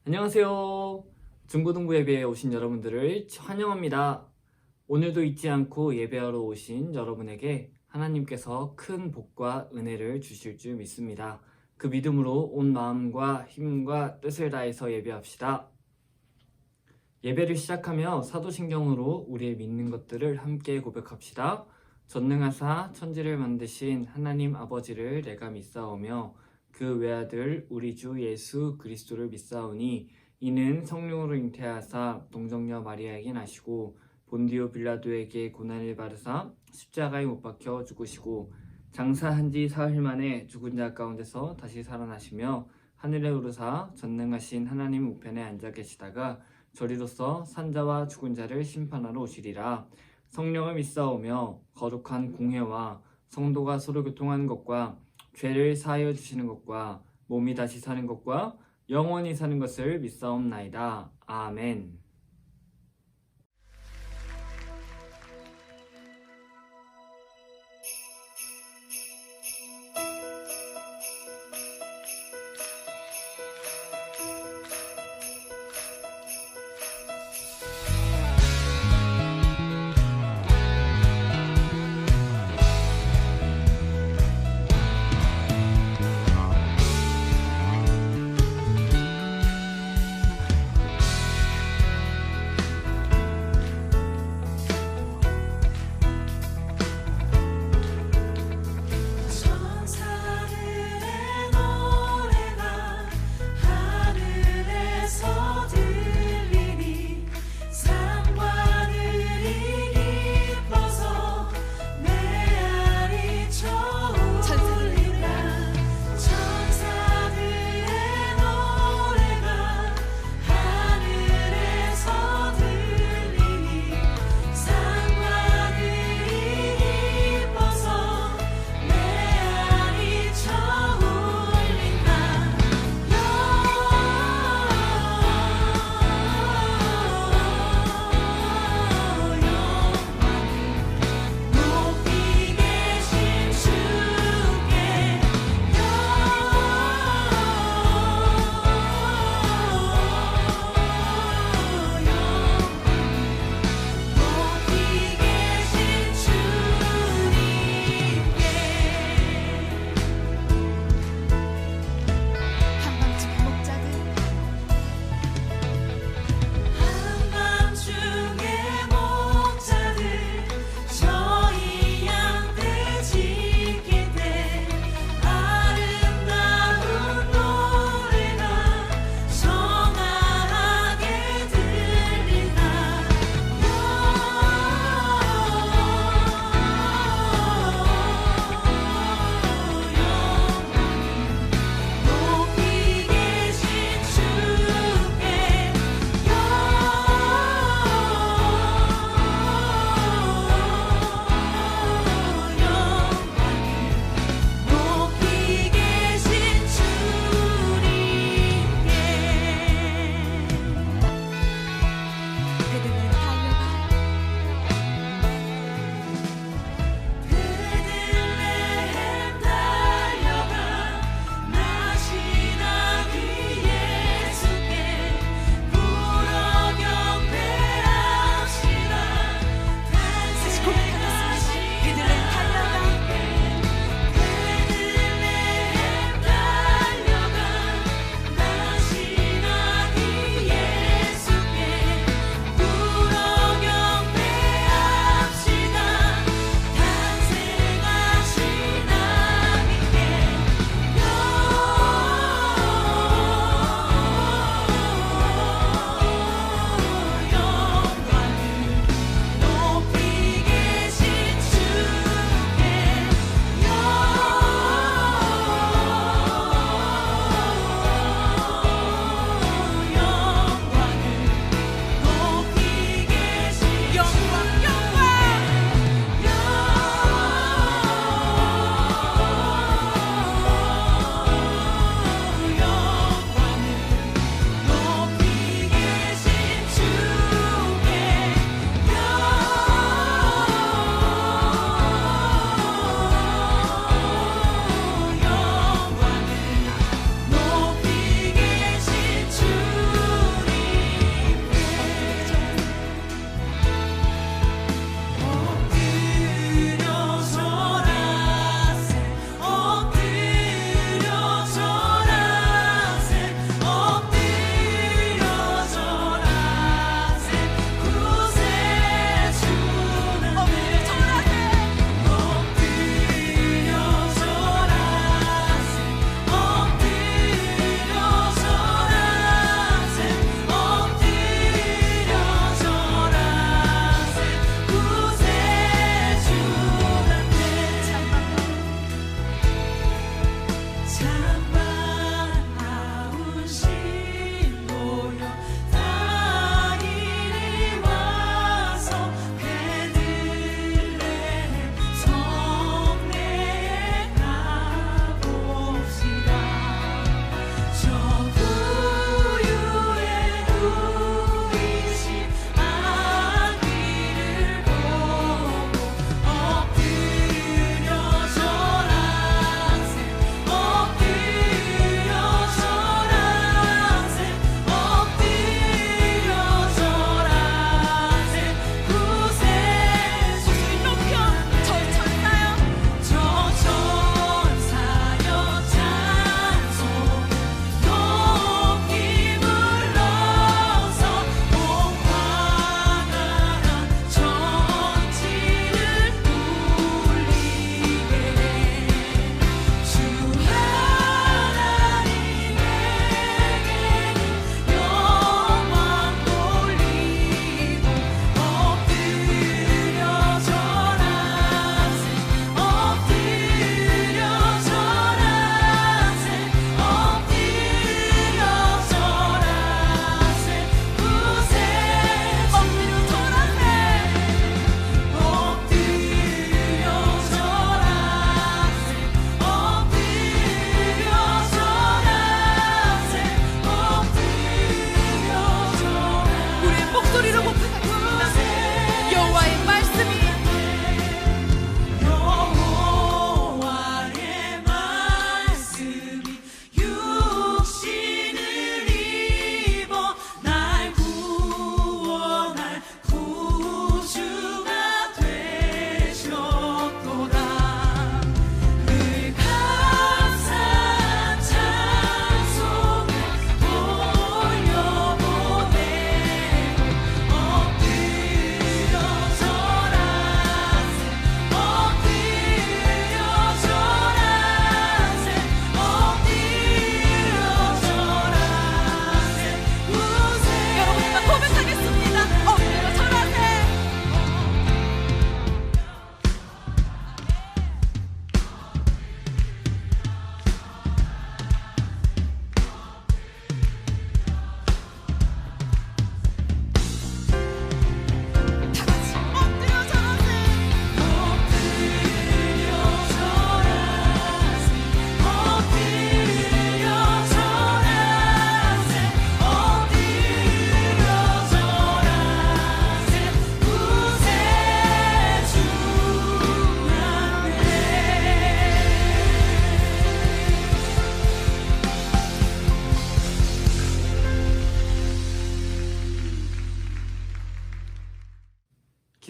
안녕하세요. 중고등부 예배에 오신 여러분들을 환영합니다. 오늘도 잊지 않고 예배하러 오신 여러분에게 하나님께서 큰 복과 은혜를 주실 줄 믿습니다. 그 믿음으로 온 마음과 힘과 뜻을 다해서 예배합시다. 예배를 시작하며 사도신경으로 우리의 믿는 것들을 함께 고백합시다. 전능하사 천지를 만드신 하나님 아버지를 내가 믿사오며 그 외아들 우리 주 예수 그리스도를 믿사오니 이는 성령으로 잉태하사 동정녀 마리아에게 나시고 본디오 빌라도에게 고난을 받으사 십자가에 못 박혀 죽으시고 장사한 지 사흘 만에 죽은 자 가운데서 다시 살아나시며 하늘에 오르사 전능하신 하나님 우편에 앉아 계시다가 저리로서 산자와 죽은 자를 심판하러 오시리라. 성령을 믿사오며 거룩한 공회와 성도가 서로 교통하는 것과 죄를 사하여 주시는 것과 몸이 다시 사는 것과 영원히 사는 것을 믿사옵나이다. 아멘.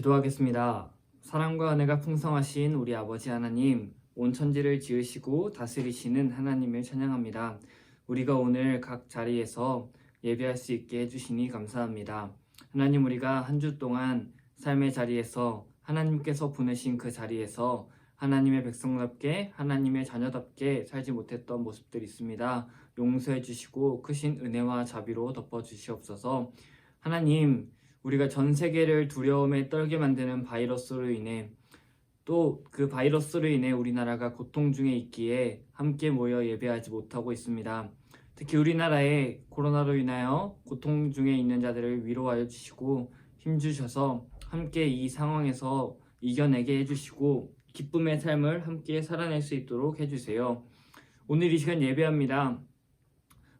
기도하겠습니다. 사랑과 은혜가 풍성하신 우리 아버지 하나님, 온 천지를 지으시고 다스리시는 하나님을 찬양합니다. 우리가 오늘 각 자리에서 예배할 수 있게 해주시니 감사합니다. 하나님, 우리가 한 주 동안 삶의 자리에서 하나님께서 보내신 그 자리에서 하나님의 백성답게 하나님의 자녀답게 살지 못했던 모습들이 있습니다. 용서해 주시고 크신 은혜와 자비로 덮어 주시옵소서. 하나님, 우리가 전 세계를 두려움에 떨게 만드는 바이러스로 인해 또 그 바이러스로 인해 우리나라가 고통 중에 있기에 함께 모여 예배하지 못하고 있습니다. 특히 우리나라에 코로나로 인하여 고통 중에 있는 자들을 위로하여 주시고 힘주셔서 함께 이 상황에서 이겨내게 해주시고 기쁨의 삶을 함께 살아낼 수 있도록 해주세요. 오늘 이 시간 예배합니다.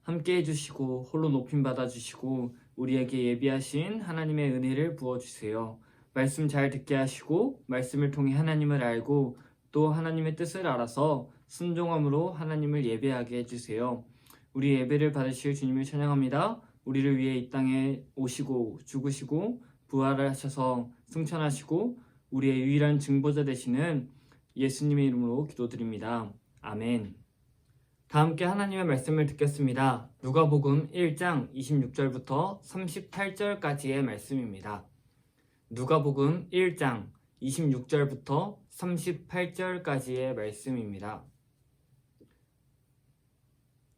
함께 해주시고 홀로 높임 받아주시고 우리에게 예비하신 하나님의 은혜를 부어주세요. 말씀 잘 듣게 하시고 말씀을 통해 하나님을 알고 또 하나님의 뜻을 알아서 순종함으로 하나님을 예배하게 해주세요. 우리 예배를 받으실 주님을 찬양합니다. 우리를 위해 이 땅에 오시고 죽으시고 부활을 하셔서 승천하시고 우리의 유일한 증보자 되시는 예수님의 이름으로 기도드립니다. 아멘. 다 함께 하나님의 말씀을 듣겠습니다. 누가복음 1장 26절부터 38절까지의 말씀입니다. 누가복음 1장 26절부터 38절까지의 말씀입니다.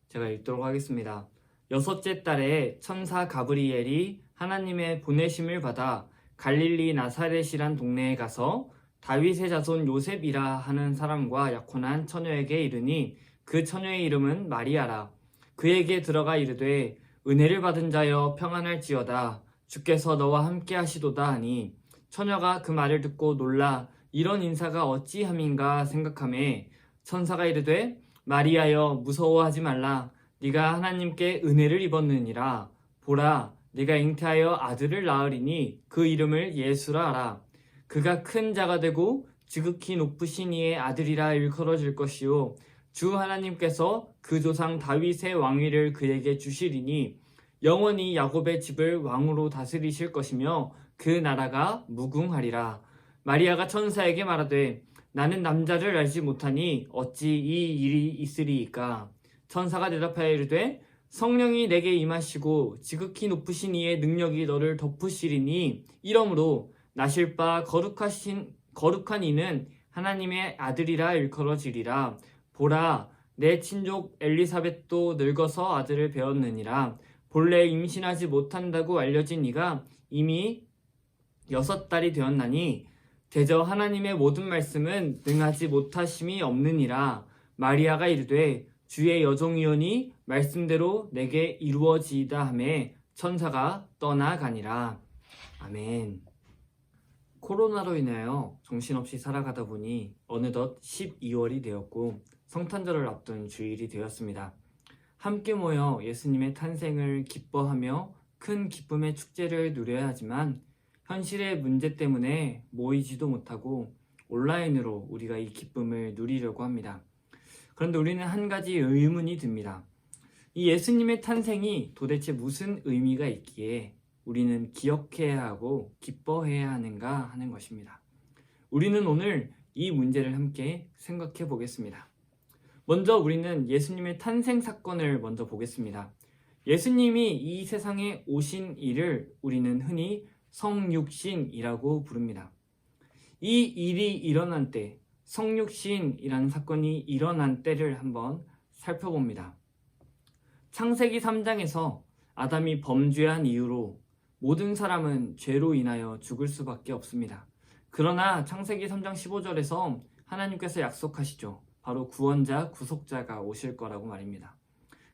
제가 읽도록 하겠습니다. 여섯째 달에 천사 가브리엘이 하나님의 보내심을 받아 갈릴리 나사렛이란 동네에 가서 다윗의 자손 요셉이라 하는 사람과 약혼한 처녀에게 이르니 그 처녀의 이름은 마리아라. 그에게 들어가 이르되 은혜를 받은 자여 평안할지어다. 주께서 너와 함께 하시도다 하니 처녀가 그 말을 듣고 놀라 이런 인사가 어찌함인가 생각하매 천사가 이르되 마리아여 무서워하지 말라. 네가 하나님께 은혜를 입었느니라. 보라 네가 잉태하여 아들을 낳으리니 그 이름을 예수라 하라. 그가 큰 자가 되고 지극히 높으신 이의 아들이라 일컬어질 것이요 주 하나님께서 그 조상 다윗의 왕위를 그에게 주시리니 영원히 야곱의 집을 왕으로 다스리실 것이며 그 나라가 무궁하리라. 마리아가 천사에게 말하되 나는 남자를 알지 못하니 어찌 이 일이 있으리이까. 천사가 대답하여 이르되 성령이 내게 임하시고 지극히 높으신 이의 능력이 너를 덮으시리니 이러므로 나실 바 거룩한 이는 하나님의 아들이라 일컬어지리라. 보라 내 친족 엘리사벳도 늙어서 아들을 배었느니라. 본래 임신하지 못한다고 알려진 이가 이미 6달이 되었나니 대저 하나님의 모든 말씀은 능하지 못하심이 없느니라. 마리아가 이르되 주의 여종이오니 말씀대로 내게 이루어지이다 하매 천사가 떠나가니라. 아멘. 코로나로 인하여 정신없이 살아가다 보니 어느덧 12월이 되었고 성탄절을 앞둔 주일이 되었습니다. 함께 모여 예수님의 탄생을 기뻐하며 큰 기쁨의 축제를 누려야 하지만 현실의 문제 때문에 모이지도 못하고 온라인으로 우리가 이 기쁨을 누리려고 합니다. 그런데 우리는 한 가지 의문이 듭니다. 이 예수님의 탄생이 도대체 무슨 의미가 있기에 우리는 기억해야 하고 기뻐해야 하는가 하는 것입니다. 우리는 오늘 이 문제를 함께 생각해 보겠습니다. 먼저 우리는 예수님의 탄생 사건을 먼저 보겠습니다. 예수님이 이 세상에 오신 일을 우리는 흔히 성육신이라고 부릅니다. 이 일이 일어난 때, 성육신이라는 사건이 일어난 때를 한번 살펴봅니다. 창세기 3장에서 아담이 범죄한 이유로 모든 사람은 죄로 인하여 죽을 수밖에 없습니다. 그러나 창세기 3장 15절에서 하나님께서 약속하시죠. 바로 구원자, 구속자가 오실 거라고 말입니다.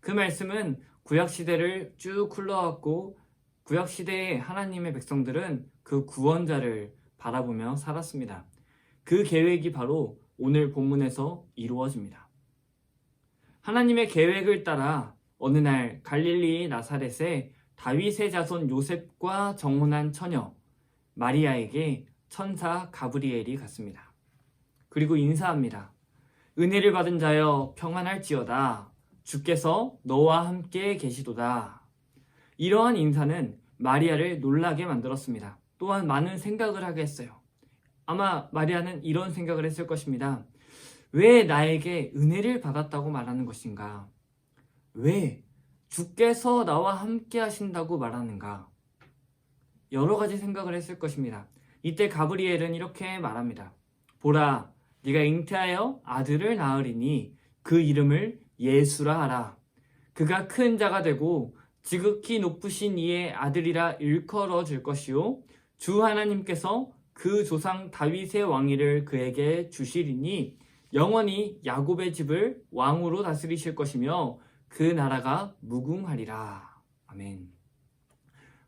그 말씀은 구약시대를 쭉 흘러왔고 구약시대의 하나님의 백성들은 그 구원자를 바라보며 살았습니다. 그 계획이 바로 오늘 본문에서 이루어집니다. 하나님의 계획을 따라 어느 날 갈릴리 나사렛에 다윗의 자손 요셉과 정혼한 처녀 마리아에게 천사 가브리엘이 갔습니다. 그리고 인사합니다. 은혜를 받은 자여 평안할지어다. 주께서 너와 함께 계시도다. 이러한 인사는 마리아를 놀라게 만들었습니다. 또한 많은 생각을 하게 했어요. 아마 마리아는 이런 생각을 했을 것입니다. 왜 나에게 은혜를 받았다고 말하는 것인가? 왜 주께서 나와 함께 하신다고 말하는가? 여러 가지 생각을 했을 것입니다. 이때 가브리엘은 이렇게 말합니다. 보라, 네가 잉태하여 아들을 낳으리니 그 이름을 예수라 하라. 그가 큰 자가 되고 지극히 높으신 이의 아들이라 일컬어질 것이요 주 하나님께서 그 조상 다윗의 왕위를 그에게 주시리니 영원히 야곱의 집을 왕으로 다스리실 것이며 그 나라가 무궁하리라. 아멘.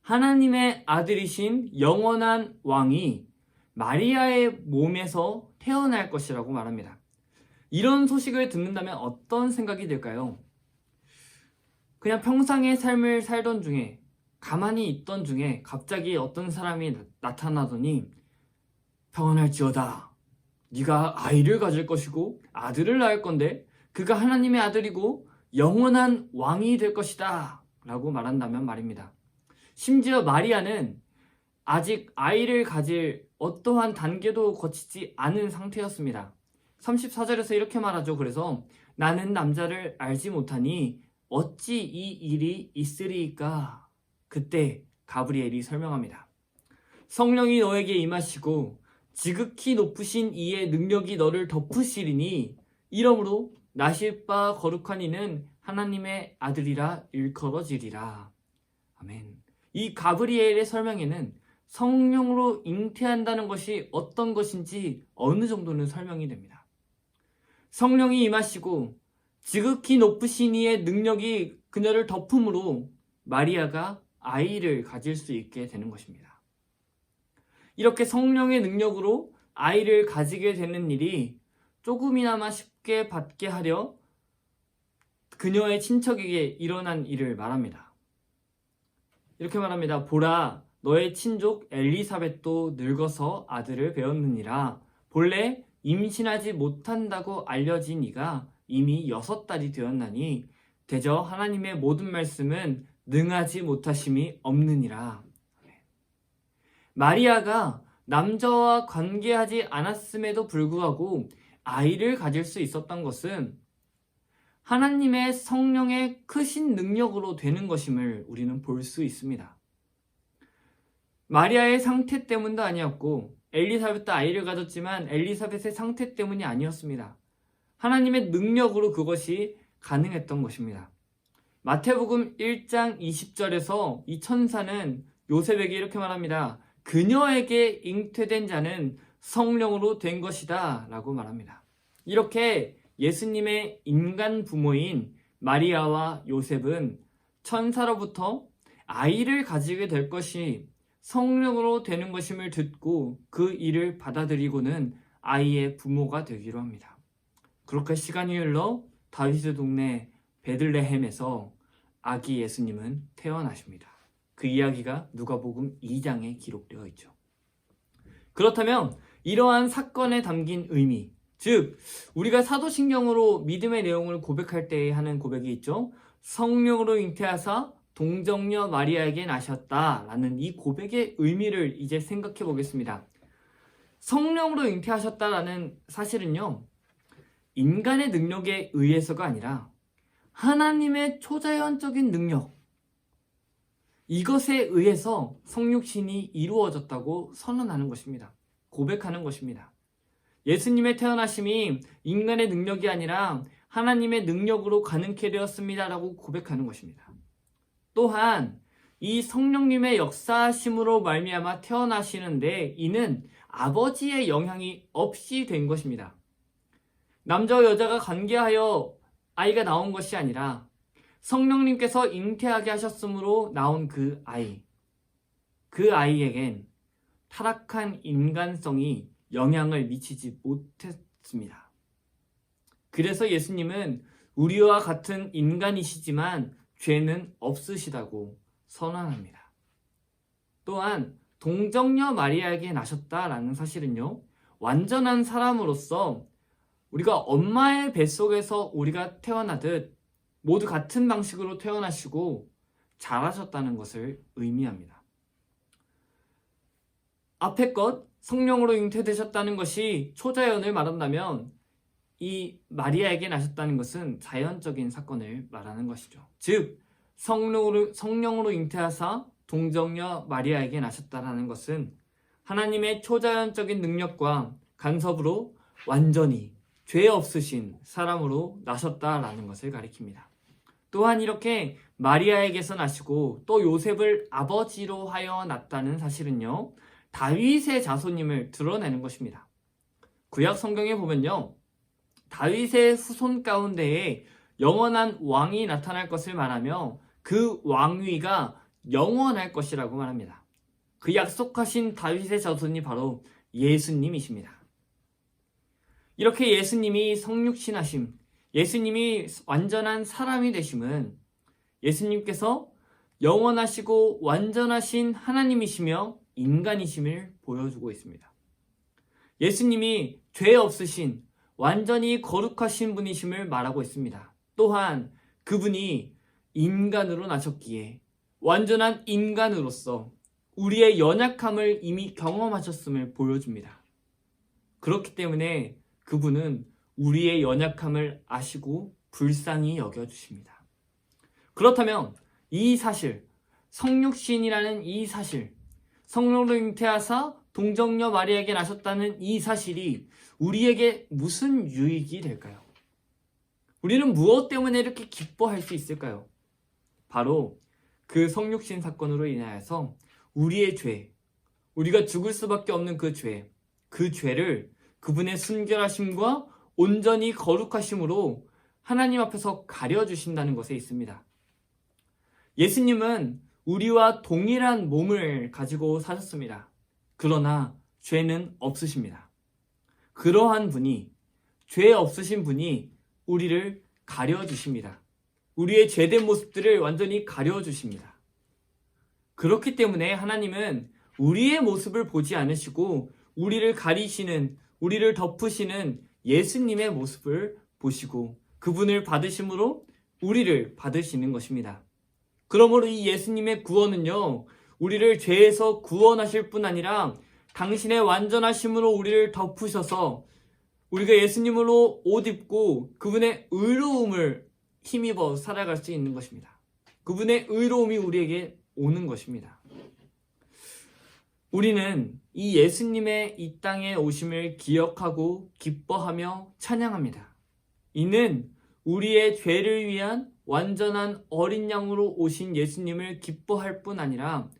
하나님의 아들이신 영원한 왕이 마리아의 몸에서 태어날 것이라고 말합니다. 이런 소식을 듣는다면 어떤 생각이 들까요? 그냥 평상의 삶을 살던 중에, 가만히 있던 중에 갑자기 어떤 사람이 나타나더니 평안할지어다. 네가 아이를 가질 것이고 아들을 낳을 건데 그가 하나님의 아들이고 영원한 왕이 될 것이다 라고 말한다면 말입니다. 심지어 마리아는 아직 아이를 가질 어떠한 단계도 거치지 않은 상태였습니다. 34절에서 이렇게 말하죠. 그래서 나는 남자를 알지 못하니 어찌 이 일이 있으리이까? 그때 가브리엘이 설명합니다. 성령이 너에게 임하시고 지극히 높으신 이의 능력이 너를 덮으시리니 이러므로 나실 바 거룩한 이는 하나님의 아들이라 일컬어지리라. 아멘. 이 가브리엘의 설명에는 성령으로 잉태한다는 것이 어떤 것인지 어느 정도는 설명이 됩니다. 성령이 임하시고 지극히 높으신 이의 능력이 그녀를 덮음으로 마리아가 아이를 가질 수 있게 되는 것입니다. 이렇게 성령의 능력으로 아이를 가지게 되는 일이 조금이나마 쉽게 받게 하려 그녀의 친척에게 일어난 일을 말합니다. 이렇게 말합니다. 보라, 너의 친족 엘리사벳도 늙어서 아들을 배웠느니라. 본래 임신하지 못한다고 알려진 이가 이미 6달이 되었나니 대저 하나님의 모든 말씀은 능하지 못하심이 없느니라. 마리아가 남자와 관계하지 않았음에도 불구하고 아이를 가질 수 있었던 것은 하나님의 성령의 크신 능력으로 되는 것임을 우리는 볼 수 있습니다. 마리아의 상태 때문도 아니었고 엘리사벳도 아이를 가졌지만 엘리사벳의 상태 때문이 아니었습니다. 하나님의 능력으로 그것이 가능했던 것입니다. 마태복음 1장 20절에서 이 천사는 요셉에게 이렇게 말합니다. 그녀에게 잉태된 자는 성령으로 된 것이다 라고 말합니다. 이렇게 예수님의 인간 부모인 마리아와 요셉은 천사로부터 아이를 가지게 될 것이 성령으로 되는 것임을 듣고 그 일을 받아들이고는 아이의 부모가 되기로 합니다. 그렇게 시간이 흘러 다윗의 동네 베들레헴에서 아기 예수님은 태어나십니다. 그 이야기가 누가복음 2장에 기록되어 있죠. 그렇다면 이러한 사건에 담긴 의미, 즉 우리가 사도신경으로 믿음의 내용을 고백할 때 하는 고백이 있죠. 성령으로 잉태하사 동정녀 마리아에게 나셨다라는 이 고백의 의미를 이제 생각해 보겠습니다. 성령으로 잉태하셨다라는 사실은요, 인간의 능력에 의해서가 아니라 하나님의 초자연적인 능력, 이것에 의해서 성육신이 이루어졌다고 선언하는 것입니다. 고백하는 것입니다. 예수님의 태어나심이 인간의 능력이 아니라 하나님의 능력으로 가능케 되었습니다라고 고백하는 것입니다. 또한 이 성령님의 역사하심으로 말미암아 태어나시는데 이는 아버지의 영향이 없이 된 것입니다. 남자와 여자가 관계하여 아이가 나온 것이 아니라 성령님께서 잉태하게 하셨으므로 나온 그 아이에겐 타락한 인간성이 영향을 미치지 못했습니다. 그래서 예수님은 우리와 같은 인간이시지만 죄는 없으시다고 선언합니다. 또한 동정녀 마리아에게 나셨다라는 사실은요, 완전한 사람으로서 우리가 엄마의 뱃속에서 우리가 태어나듯 모두 같은 방식으로 태어나시고 자라셨다는 것을 의미합니다. 앞에 것 성령으로 잉태되셨다는 것이 초자연을 말한다면 이 마리아에게 나셨다는 것은 자연적인 사건을 말하는 것이죠. 즉 성령으로 잉태하사 동정녀 마리아에게 나셨다는 것은 하나님의 초자연적인 능력과 간섭으로 완전히 죄 없으신 사람으로 나셨다라는 것을 가리킵니다. 또한 이렇게 마리아에게서 나시고 또 요셉을 아버지로 하여 낳았다는 사실은요, 다윗의 자손임을 드러내는 것입니다. 구약 성경에 보면요, 다윗의 후손 가운데에 영원한 왕이 나타날 것을 말하며 그 왕위가 영원할 것이라고 말합니다. 그 약속하신 다윗의 자손이 바로 예수님이십니다. 이렇게 예수님이 성육신하심, 예수님이 완전한 사람이 되심은 예수님께서 영원하시고 완전하신 하나님이시며 인간이심을 보여주고 있습니다. 예수님이 죄 없으신 완전히 거룩하신 분이심을 말하고 있습니다. 또한 그분이 인간으로 나셨기에 완전한 인간으로서 우리의 연약함을 이미 경험하셨음을 보여줍니다. 그렇기 때문에 그분은 우리의 연약함을 아시고 불쌍히 여겨주십니다. 그렇다면 이 사실, 성육신이라는 이 사실, 성령으로 잉태하사 동정녀 마리아에게 나셨다는 이 사실이 우리에게 무슨 유익이 될까요? 우리는 무엇 때문에 이렇게 기뻐할 수 있을까요? 바로 그 성육신 사건으로 인하여서 우리의 죄, 우리가 죽을 수밖에 없는 그 죄를 그분의 순결하심과 온전히 거룩하심으로 하나님 앞에서 가려주신다는 것에 있습니다. 예수님은 우리와 동일한 몸을 가지고 사셨습니다. 그러나 죄는 없으십니다. 그러한 분이, 죄 없으신 분이 우리를 가려주십니다. 우리의 죄된 모습들을 완전히 가려주십니다. 그렇기 때문에 하나님은 우리의 모습을 보지 않으시고 우리를 가리시는, 우리를 덮으시는 예수님의 모습을 보시고 그분을 받으심으로 우리를 받으시는 것입니다. 그러므로 이 예수님의 구원은요, 우리를 죄에서 구원하실 뿐 아니라 당신의 완전하심으로 우리를 덮으셔서 우리가 예수님으로 옷 입고 그분의 의로움을 힘입어 살아갈 수 있는 것입니다. 그분의 의로움이 우리에게 오는 것입니다. 우리는 이 예수님의 이 땅에 오심을 기억하고 기뻐하며 찬양합니다. 이는 우리의 죄를 위한 완전한 어린 양으로 오신 예수님을 기뻐할 뿐 아니라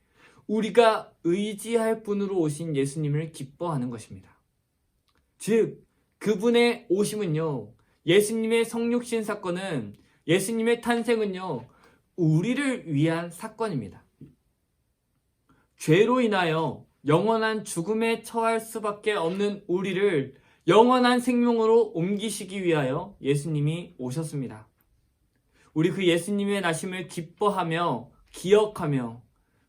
우리가 의지할 분으로 오신 예수님을 기뻐하는 것입니다. 즉, 그분의 오심은요, 예수님의 성육신 사건은, 예수님의 탄생은요, 우리를 위한 사건입니다. 죄로 인하여 영원한 죽음에 처할 수밖에 없는 우리를 영원한 생명으로 옮기시기 위하여 예수님이 오셨습니다. 우리 그 예수님의 나심을 기뻐하며 기억하며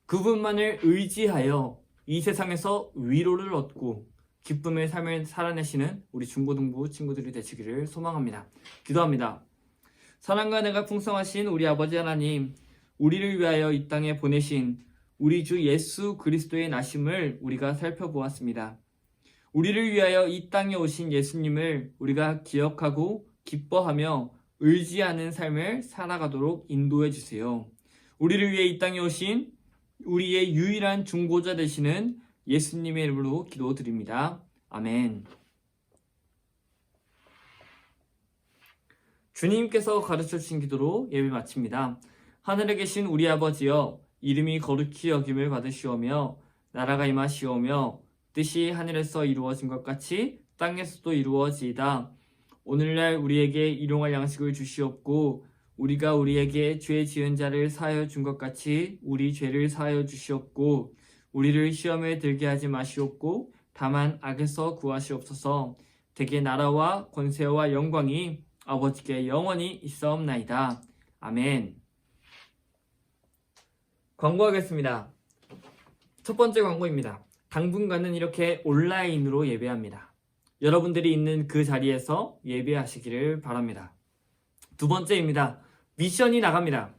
그분만을 의지하여 이 세상에서 위로를 얻고 기쁨의 삶을 살아내시는 우리 중고등부 친구들이 되시기를 소망합니다. 기도합니다. 사랑과 은혜가 풍성하신 우리 아버지 하나님, 우리를 위하여 이 땅에 보내신 우리 주 예수 그리스도의 나심을 우리가 살펴보았습니다. 우리를 위하여 이 땅에 오신 예수님을 우리가 기억하고 기뻐하며 의지하는 삶을 살아가도록 인도해 주세요. 우리를 위해 이 땅에 오신 우리의 유일한 중보자 되시는 예수님의 이름으로 기도드립니다. 아멘. 주님께서 가르쳐 주신 기도로 예배 마칩니다. 하늘에 계신 우리 아버지여, 이름이 거룩히 여김을 받으시오며 나라가 임하시오며 뜻이 하늘에서 이루어진 것 같이 땅에서도 이루어지이다. 오늘날 우리에게 일용할 양식을 주시옵고 우리가 우리에게 죄 지은 자를 사하여 준 것 같이 우리 죄를 사하여 주시옵고 우리를 시험에 들게 하지 마시옵고 다만 악에서 구하시옵소서. 대개 나라와 권세와 영광이 아버지께 영원히 있사옵나이다. 아멘. 광고하겠습니다. 첫 번째 광고입니다. 당분간은 이렇게 온라인으로 예배합니다. 여러분들이 있는 그 자리에서 예배하시기를 바랍니다. 두 번째입니다. 미션이 나갑니다.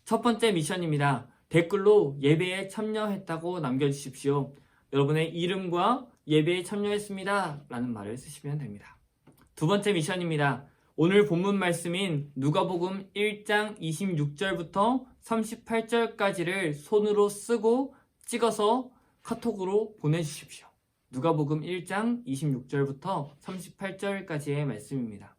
첫 번째 미션입니다. 댓글로 예배에 참여했다고 남겨주십시오. 여러분의 이름과 예배에 참여했습니다 라는 말을 쓰시면 됩니다. 두 번째 미션입니다. 오늘 본문 말씀인 누가복음 1장 26절부터 38절까지를 손으로 쓰고 찍어서 카톡으로 보내주십시오. 누가복음 1장 26절부터 38절까지의 말씀입니다.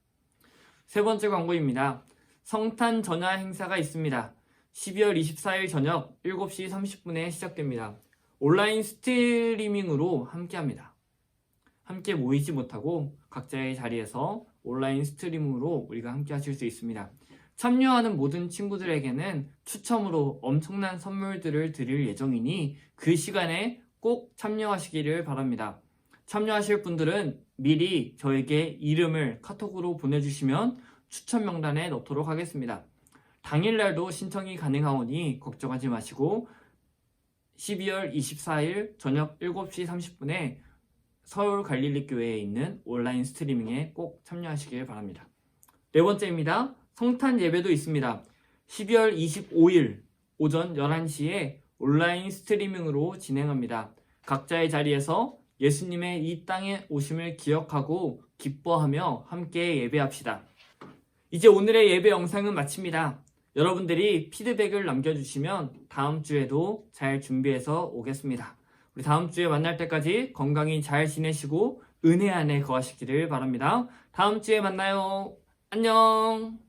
세 번째 광고입니다. 성탄 전야 행사가 있습니다. 12월 24일 저녁 7시 30분에 시작됩니다. 온라인 스트리밍으로 함께합니다. 함께 모이지 못하고 각자의 자리에서 온라인 스트리밍으로 우리가 함께 하실 수 있습니다. 참여하는 모든 친구들에게는 추첨으로 엄청난 선물들을 드릴 예정이니 그 시간에 꼭 참여하시기를 바랍니다. 참여하실 분들은 미리 저에게 이름을 카톡으로 보내주시면 추천 명단에 넣도록 하겠습니다. 당일날도 신청이 가능하오니 걱정하지 마시고 12월 24일 저녁 7시 30분에 서울 갈릴리 교회에 있는 온라인 스트리밍에 꼭 참여하시길 바랍니다. 네 번째입니다. 성탄 예배도 있습니다. 12월 25일 오전 11시에 온라인 스트리밍으로 진행합니다. 각자의 자리에서 예수님의 이 땅에 오심을 기억하고 기뻐하며 함께 예배합시다. 이제 오늘의 예배 영상은 마칩니다. 여러분들이 피드백을 남겨주시면 다음 주에도 잘 준비해서 오겠습니다. 우리 다음 주에 만날 때까지 건강히 잘 지내시고 은혜 안에 거하시기를 바랍니다. 다음 주에 만나요. 안녕.